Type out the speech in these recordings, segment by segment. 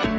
Hello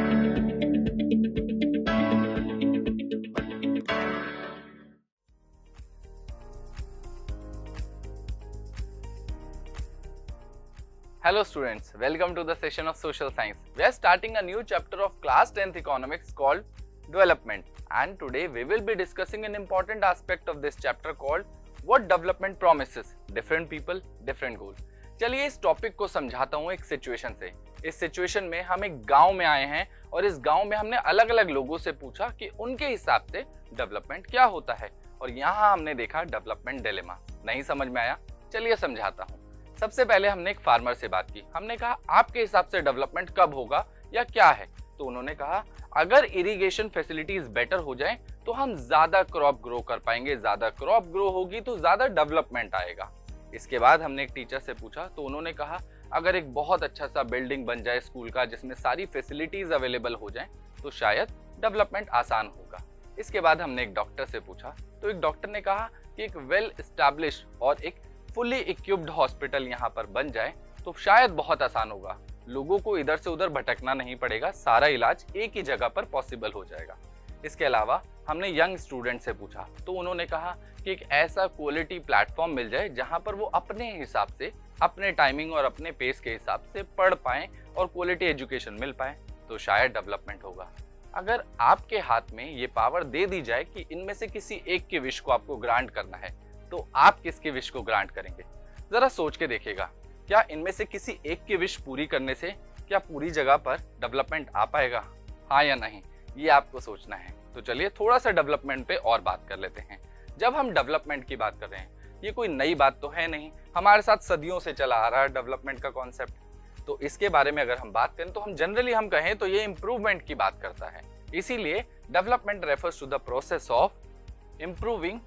students, welcome to the session of Social Science. We are starting a new chapter of class 10th economics called development, and today we will be discussing an important aspect of this chapter called what development promises different people, different goals. चलिए इस topic को समझाता हूँ एक situation से। इस situation में हम एक गांव में आए हैं और इस गांव में हमने अलग अलग लोगों से पूछा कि उनके हिसाब से डेवलपमेंट क्या होता है, और यहाँ हमने देखा डेवलपमेंट डिलेमा। नहीं समझ में आया? चलिए समझाता हूँ। सबसे पहले हमने एक फार्मर से बात की। हमने कहा आपके हिसाब से डेवलपमेंट कब होगा या क्या है? तो उन्होंने कहा अगर इरिगेशन फैसिलिटीज बेटर हो जाए तो हम ज्यादा क्रॉप ग्रो कर पाएंगे, ज्यादा क्रॉप ग्रो होगी तो ज्यादा डेवलपमेंट आएगा। इसके बाद हमने एक टीचर से पूछा तो उन्होंने कहा अगर एक बहुत अच्छा सा बिल्डिंग बन जाए स्कूल का जिसमें सारी फैसिलिटीज अवेलेबल हो जाए तो शायद डेवलपमेंट आसान होगा। इसके बाद हमने एक डॉक्टर से पूछा तो एक डॉक्टर ने कहा कि एक वेल एस्टैब्लिश और एक फुली इक्विप्ड हॉस्पिटल यहाँ पर बन जाए तो शायद बहुत आसान होगा, लोगों को इधर से उधर भटकना नहीं पड़ेगा, सारा इलाज एक ही जगह पर पॉसिबल हो जाएगा। इसके अलावा हमने यंग स्टूडेंट से पूछा तो उन्होंने कहा कि एक ऐसा क्वालिटी प्लेटफॉर्म मिल जाए जहाँ पर वो अपने हिसाब से, अपने टाइमिंग और अपने पेस के हिसाब से पढ़ पाएं और क्वालिटी एजुकेशन मिल पाए तो शायद डेवलपमेंट होगा। अगर आपके हाथ में ये पावर दे दी जाए कि इनमें से किसी एक के विश को आपको ग्रांट करना है तो आप किसके विश को ग्रांट करेंगे? जरा सोच के देखिएगा, क्या इनमें से किसी एक की विश पूरी करने से क्या पूरी जगह पर डेवलपमेंट आ पाएगा? हाँ या नहीं, ये आपको सोचना है। तो चलिए थोड़ा सा डेवलपमेंट पे और बात कर लेते हैं। जब हम डेवलपमेंट की बात कर रहे हैं, ये कोई नई बात तो है नहीं, हमारे साथ सदियों से चला आ रहा है डेवलपमेंट का कॉन्सेप्ट। तो इसके बारे में अगर हम बात करें तो हम जनरली हम कहें तो ये इंप्रूवमेंट की बात करता है। इसीलिए development refers to the process of improving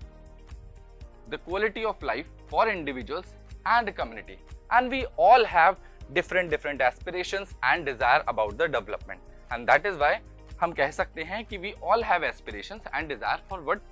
the quality of life for individuals and community, and we all have different aspirations and desire about the development, and that is why हम कह सकते हैं कि we all have aspirations and desire for what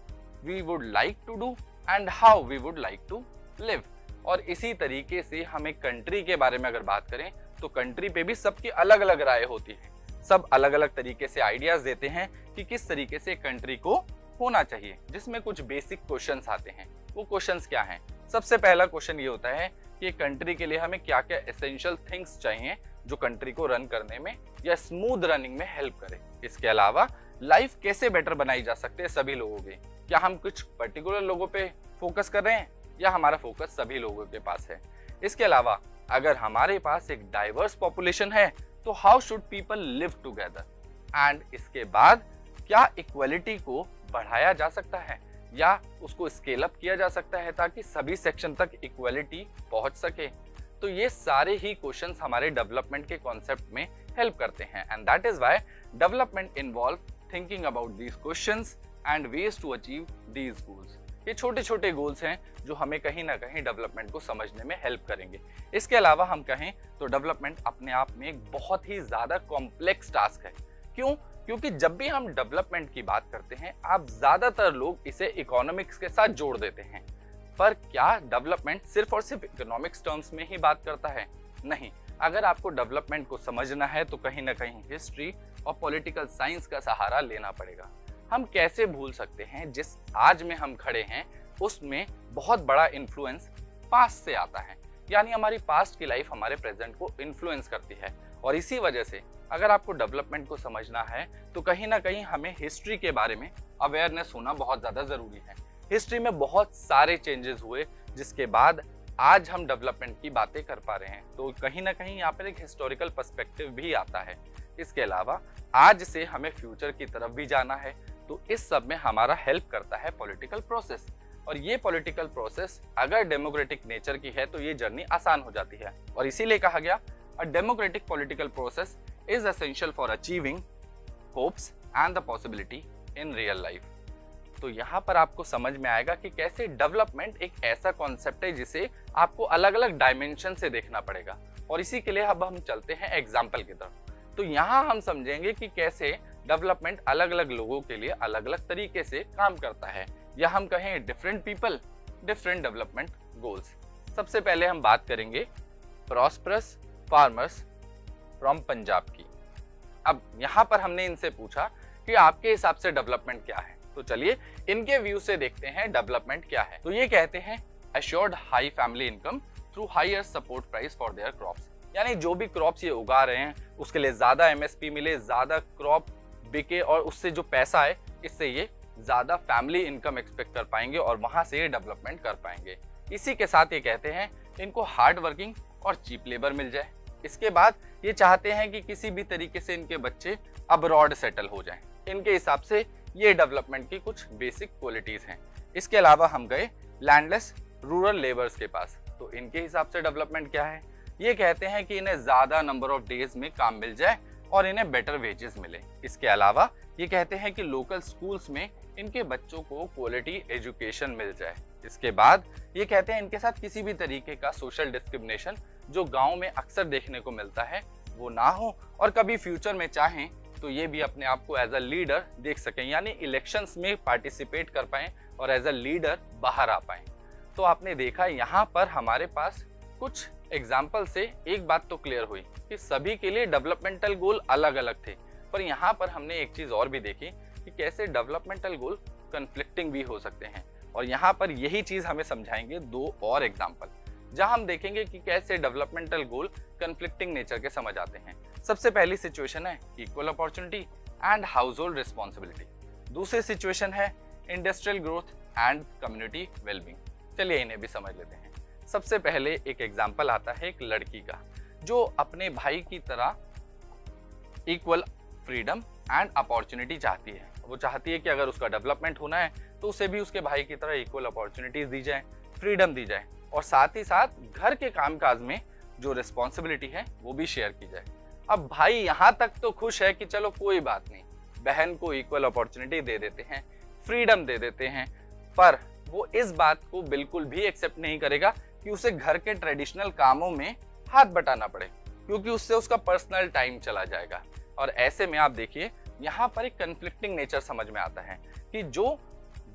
we would like to do and how we would like to live। और इसी तरीके से हम एक कंट्री के बारे में अगर बात करें तो कंट्री पे भी सबकी अलग अलग राय होती है, सब अलग अलग तरीके से आइडियाज देते हैं कि किस तरीके से कंट्री को होना चाहिए, जिसमें कुछ बेसिक क्वेश्चंस आते हैं। वो क्वेश्चंस क्या हैं? सबसे पहला क्वेश्चन ये होता है कि कंट्री के लिए हमें क्या क्या एसेंशियल थिंग्स चाहिए जो कंट्री को रन करने में या स्मूथ रनिंग में हेल्प करे। इसके अलावा लाइफ कैसे बेटर बनाई जा सकती है सभी लोगों की, क्या हम कुछ पर्टिकुलर लोगों पे फोकस कर रहे हैं या हमारा फोकस सभी लोगों के पास है। इसके अलावा अगर हमारे पास एक डाइवर्स पॉपुलेशन है तो how should people live together, and इसके बाद क्या इक्वलिटी को बढ़ाया जा सकता है या उसको स्केल अप किया जा सकता है ताकि सभी सेक्शन तक इक्वलिटी पहुंच सके। तो ये सारे ही क्वेश्चंस हमारे डेवलपमेंट के कॉन्सेप्ट में हेल्प करते हैं, and that is why development involve thinking about these questions and ways to achieve these goals. ये छोटे छोटे गोल्स हैं जो हमें कहीं ना कहीं डेवलपमेंट को समझने में हेल्प करेंगे। इसके अलावा हम कहें तो डेवलपमेंट अपने आप में एक बहुत ही ज्यादा कॉम्प्लेक्स टास्क है। क्यों? क्योंकि जब भी हम डेवलपमेंट की बात करते हैं आप ज्यादातर लोग इसे इकोनॉमिक्स के साथ जोड़ देते हैं, पर क्या डेवलपमेंट सिर्फ और सिर्फ इकोनॉमिक्स टर्म्स में ही बात करता है? नहीं, अगर आपको डेवलपमेंट को समझना है तो कहीं ना कहीं हिस्ट्री और पॉलिटिकल साइंस का सहारा लेना पड़ेगा। हम कैसे भूल सकते हैं जिस आज में हम खड़े हैं उसमें बहुत बड़ा इन्फ्लुएंस पास्ट से आता है, यानी हमारी पास्ट की लाइफ हमारे प्रेजेंट को इन्फ्लुएंस करती है। और इसी वजह से अगर आपको डेवलपमेंट को समझना है तो कहीं ना कहीं हमें हिस्ट्री के बारे में अवेयरनेस होना बहुत ज्यादा जरूरी है। हिस्ट्री में बहुत सारे चेंजेस हुए जिसके बाद आज हम डेवलपमेंट की बातें कर पा रहे हैं, तो कहीं ना कहीं यहाँ पर एक हिस्टोरिकल पर्सपेक्टिव भी आता है। इसके अलावा आज से हमें फ्यूचर की तरफ भी जाना है, तो इस सब में हमारा हेल्प करता है पॉलिटिकल प्रोसेस। और ये पॉलिटिकल प्रोसेस अगर डेमोक्रेटिक नेचर की है तो ये जर्नी आसान हो जाती है, और इसीलिए कहा गया a democratic political process is essential for achieving hopes and the possibility in real life। तो यहाँ पर आपको समझ में आएगा कि कैसे डेवलपमेंट एक ऐसा कॉन्सेप्ट है जिसे आपको अलग अलग डायमेंशन से देखना पड़ेगा। और इसी के लिए अब हम चलते हैं एग्जाम्पल की तरफ। तो यहाँ हम समझेंगे कि कैसे डेवलपमेंट अलग अलग लोगों के लिए अलग अलग तरीके से काम करता है, या हम कहें different people different development goals. सबसे पहले हम बात करेंगे प्रॉस्परस फार्मर्स फ्रॉम पंजाब की। अब यहाँ पर हमने इनसे पूछा कि आपके हिसाब से डेवलपमेंट क्या है, तो चलिए इनके व्यू से देखते हैं डेवलपमेंट क्या है। तो ये कहते हैं assured high family income through higher support price for their crops, यानी जो भी क्रॉप्स ये उगा रहे हैं उसके लिए ज्यादा एमएसपी मिले, ज्यादा क्रॉप बिके और उससे जो पैसा है इससे ये ज्यादा फैमिली इनकम एक्सपेक्ट कर पाएंगे और वहां से ये डेवलपमेंट कर पाएंगे। इसी के साथ ये कहते हैं इनको हार्ड वर्किंग और चीप लेबर मिल जाए। इसके बाद ये चाहते हैं कि किसी भी तरीके से इनके बच्चे अब्रॉड सेटल हो जाएं। इनके हिसाब से ये डेवलपमेंट की कुछ बेसिक क्वालिटीज हैं। इसके अलावा हम गए लैंडलेस रूरल लेबर्स के पास, तो इनके हिसाब से डेवलपमेंट क्या है। ये कहते हैं कि इन्हें ज्यादा नंबर ऑफ डेज में काम मिल जाए और इन्हें बेटर वेजेस मिले। इसके अलावा ये कहते हैं कि लोकल स्कूल्स में इनके बच्चों को क्वालिटी एजुकेशन मिल जाए। इसके बाद ये कहते हैं इनके साथ किसी भी तरीके का सोशल डिस्क्रिमिनेशन जो गांव में अक्सर देखने को मिलता है वो ना हो, और कभी फ्यूचर में चाहें तो ये भी अपने आप को एज अ लीडर देख सकें, यानी इलेक्शंस में पार्टिसिपेट कर पाएं और एज अ लीडर बाहर आ पाएं। तो आपने देखा यहाँ पर हमारे पास कुछ एग्जाम्पल से एक बात तो क्लियर हुई कि सभी के लिए डेवलपमेंटल गोल अलग अलग थे, पर यहाँ पर हमने एक चीज और भी देखी कि कैसे डेवलपमेंटल गोल कन्फ्लिक्टिंग भी हो सकते हैं। और यहाँ पर यही चीज हमें समझाएंगे दो और एग्जाम्पल, जहां हम देखेंगे कि कैसे डेवलपमेंटल गोल कन्फ्लिक्टिंग नेचर के समझ आते हैं। सबसे पहली सिचुएशन है equal opportunity and house hold responsibility. दूसरी सिचुएशन है industrial growth and community wellbeing. चलिए इन्हें भी समझ लेते हैं। सबसे पहले एक एग्जाम्पल आता है एक लड़की का जो अपने भाई की तरह इक्वल फ्रीडम एंड अपॉर्चुनिटी चाहती है। वो चाहती है कि अगर उसका डेवलपमेंट होना है तो उसे भी उसके भाई की तरह इक्वल अपॉर्चुनिटीज दी जाए, फ्रीडम दी जाए, और साथ ही साथ घर के कामकाज में जो रिस्पॉन्सिबिलिटी है वो भी शेयर की जाए। अब भाई यहाँ तक तो खुश है कि चलो कोई बात नहीं, बहन को इक्वल अपॉर्चुनिटी दे देते हैं, फ्रीडम दे देते हैं, पर वो इस बात को बिल्कुल भी एक्सेप्ट नहीं करेगा कि उसे घर के ट्रेडिशनल कामों में हाथ बटाना पड़े, क्योंकि उससे उसका पर्सनल टाइम चला जाएगा। और ऐसे में आप देखिए यहाँ पर एक कन्फ्लिक्टिंग नेचर समझ में आता है कि जो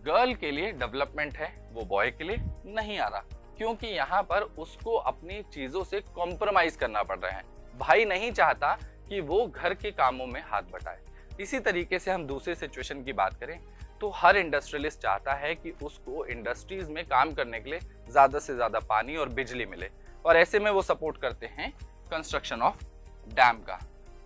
गर्ल के लिए डेवलपमेंट है वो बॉय के लिए नहीं आ रहा, क्योंकि यहाँ पर उसको अपनी चीजों से कॉम्प्रोमाइज करना पड़ रहा है। भाई नहीं चाहता कि वो घर के कामों में हाथ बटाए। इसी तरीके से हम दूसरी सिचुएशन की बात करें तो हर इंडस्ट्रियलिस्ट चाहता है कि उसको इंडस्ट्रीज में काम करने के लिए ज्यादा से ज्यादा पानी और बिजली मिले, और ऐसे में वो सपोर्ट करते हैं कंस्ट्रक्शन ऑफ डैम का,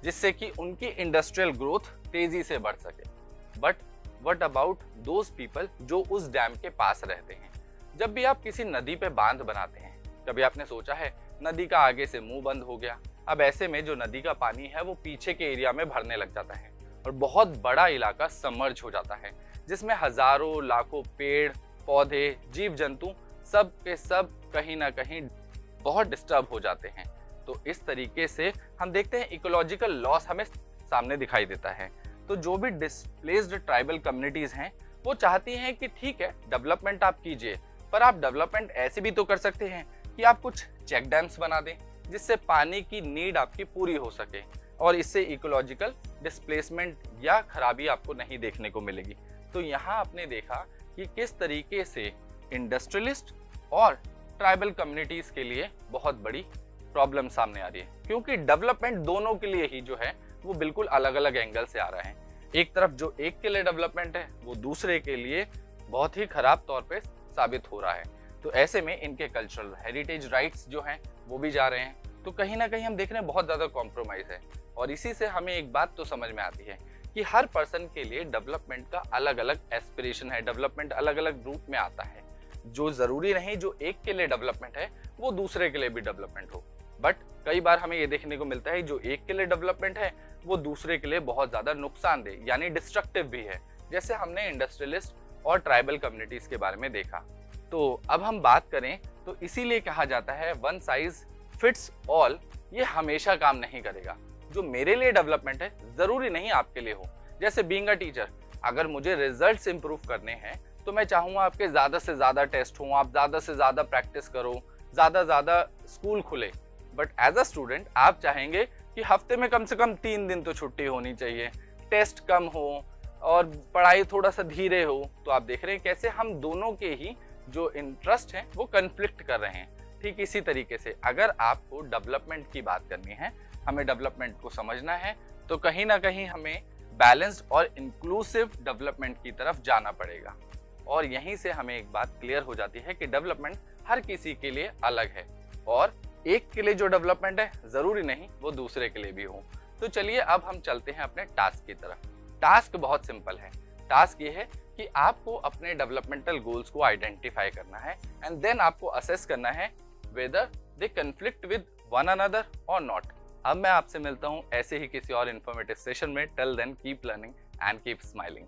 जिससे कि उनकी इंडस्ट्रियल ग्रोथ तेजी से बढ़ सके। But what about those people जो उस डैम के पास रहते हैं? जब भी आप किसी नदी पे बांध बनाते हैं, कभी आपने सोचा है नदी का आगे से मुंह बंद हो गया, अब ऐसे में जो नदी का पानी है वो पीछे के एरिया में भरने लग जाता है और बहुत बड़ा इलाका सबमर्ज हो जाता है, जिसमें हजारों लाखों पेड़ पौधे जीव जंतु सब के सब कहीं ना कहीं बहुत डिस्टर्ब हो जाते हैं। तो इस तरीके से हम देखते हैं इकोलॉजिकल लॉस हमें सामने दिखाई देता है। तो जो भी डिस्प्लेस्ड ट्राइबल कम्युनिटीज हैं वो चाहती हैं कि ठीक है डेवलपमेंट आप कीजिए, पर आप डेवलपमेंट ऐसे भी तो कर सकते हैं कि आप कुछ चेक डैम्स बना दें जिससे पानी की नीड आपकी पूरी हो सके, और इससे इकोलॉजिकल डिस्प्लेसमेंट या खराबी आपको नहीं देखने को मिलेगी। तो यहाँ आपने देखा कि किस तरीके से इंडस्ट्रियलिस्ट और ट्राइबल कम्युनिटीज के लिए बहुत बड़ी प्रॉब्लम सामने आ रही है, क्योंकि डेवलपमेंट दोनों के लिए ही जो है वो बिल्कुल अलग अलग एंगल से आ रहा है। एक तरफ जो एक के लिए डेवलपमेंट है वो दूसरे के लिए बहुत ही खराब तौर पे साबित हो रहा है। तो ऐसे में इनके कल्चरल हेरिटेज राइट्स जो हैं वो भी जा रहे हैं। तो कहीं ना कहीं हम देख रहे हैं बहुत ज्यादा कॉम्प्रोमाइज है, और इसी से हमें एक बात तो समझ में आती है कि हर पर्सन के लिए डेवलपमेंट का अलग अलग एस्पिरेशन है, डेवलपमेंट अलग अलग रूप में आता है। जो जरूरी नहीं जो एक के लिए डेवलपमेंट है वो दूसरे के लिए भी डेवलपमेंट हो, बट कई बार हमें ये देखने को मिलता है जो एक के लिए डेवलपमेंट है वो दूसरे के लिए बहुत ज्यादा नुकसानदेह यानी डिस्ट्रक्टिव भी है, जैसे हमने इंडस्ट्रियलिस्ट और ट्राइबल कम्युनिटीज के बारे में देखा। तो अब हम बात करें तो इसीलिए कहा जाता है वन साइज फिट्स ऑल ये हमेशा काम नहीं करेगा। जो मेरे लिए डेवलपमेंट है जरूरी नहीं आपके लिए हो। जैसे बीइंग अ टीचर, अगर मुझे रिजल्ट्स इंप्रूव करने हैं तो मैं चाहूंगा आपके ज्यादा से ज्यादा टेस्ट हो, आप ज्यादा से ज्यादा प्रैक्टिस करो, ज्यादा स्कूल खुले। बट एज अ स्टूडेंट आप चाहेंगे कि हफ्ते में कम से कम 3 दिन तो छुट्टी होनी चाहिए, टेस्ट कम हो और पढ़ाई थोड़ा सा धीरे हो। तो आप देख रहे हैं कैसे हम दोनों के ही जो इंटरेस्ट हैं वो कन्फ्लिक्ट कर रहे हैं। ठीक इसी तरीके से अगर आपको डेवलपमेंट की बात करनी है, हमें डेवलपमेंट को समझना है, तो कहीं ना कहीं हमें बैलेंस्ड और इंक्लूसिव डेवलपमेंट की तरफ जाना पड़ेगा। और यहीं से हमें एक बात क्लियर हो जाती है कि डेवलपमेंट हर किसी के लिए अलग है और एक के लिए जो डेवलपमेंट है जरूरी नहीं वो दूसरे के लिए भी हो। तो चलिए अब हम चलते हैं अपने टास्क की तरफ। टास्क बहुत सिंपल है। टास्क ये है कि आपको अपने डेवलपमेंटल गोल्स को आइडेंटिफाई करना है एंड देन आपको असेस करना है whether they conflict with one another और नॉट। अब मैं आपसे मिलता हूं ऐसे ही किसी और इन्फॉर्मेटिव सेशन में। Till then keep learning and keep smiling.